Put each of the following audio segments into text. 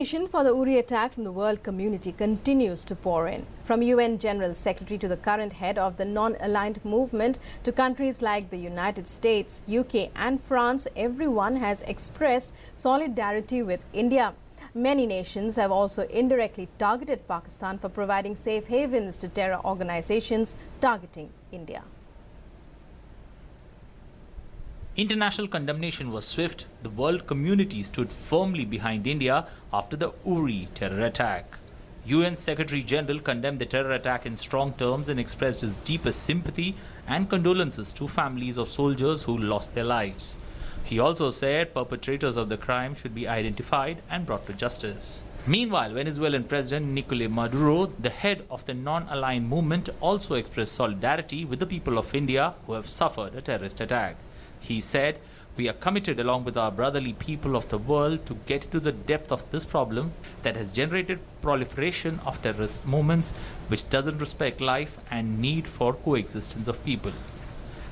For the Uri attack from the world community continues to pour in. From UN General Secretary to the current head of the non-aligned movement to countries like the United States, UK and France, everyone has expressed solidarity with India. Many nations have also indirectly targeted Pakistan for providing safe havens to terror organizations targeting India. International condemnation was swift. The world community stood firmly behind India after the Uri terror attack. UN Secretary General condemned the terror attack in strong terms and expressed his deepest sympathy and condolences to families of soldiers who lost their lives. He also said perpetrators of the crime should be identified and brought to justice. Meanwhile, Venezuelan President Nicolás Maduro, the head of the non-aligned movement, also expressed solidarity with the people of India who have suffered a terrorist attack. He said, "We are committed along with our brotherly people of the world to get to the depth of this problem that has generated proliferation of terrorist movements which doesn't respect life and need for coexistence of people."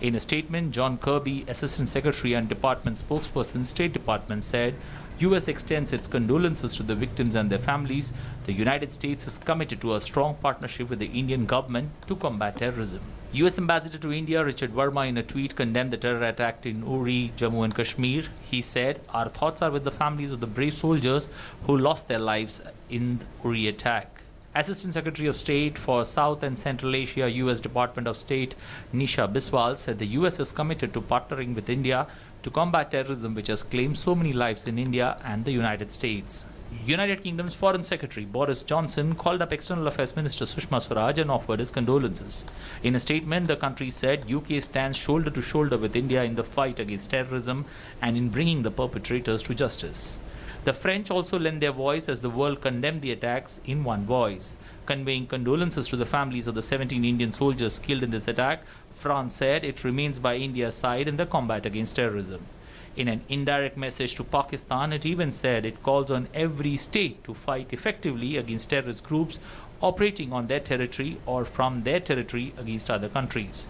In a statement, John Kirby, Assistant Secretary and Department spokesperson, State Department, said, US extends its condolences to the victims and their families. The United States is committed to a strong partnership with the Indian government to combat terrorism. US Ambassador to India Richard Verma in a tweet condemned the terror attack in Uri, Jammu and Kashmir. He said, "Our thoughts are with the families of the brave soldiers who lost their lives in the Uri attack." Assistant Secretary of State for South and Central Asia, US Department of State Nisha Biswal said the US is committed to partnering with India to combat terrorism, which has claimed so many lives in India and the United States. United Kingdom's Foreign Secretary Boris Johnson called up External Affairs Minister Sushma Swaraj and offered his condolences. In a statement, the country said UK stands shoulder to shoulder with India in the fight against terrorism and in bringing the perpetrators to justice. The French also lent their voice as the world condemned the attacks in one voice. Conveying condolences to the families of the 17 Indian soldiers killed in this attack, France said it remains by India's side in the combat against terrorism. In an indirect message to Pakistan, it even said it calls on every state to fight effectively against terrorist groups operating on their territory or from their territory against other countries.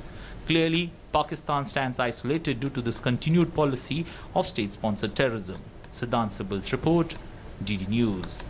Clearly, Pakistan stands isolated due to this continued policy of state-sponsored terrorism. Siddhant Sibal's report, DD News.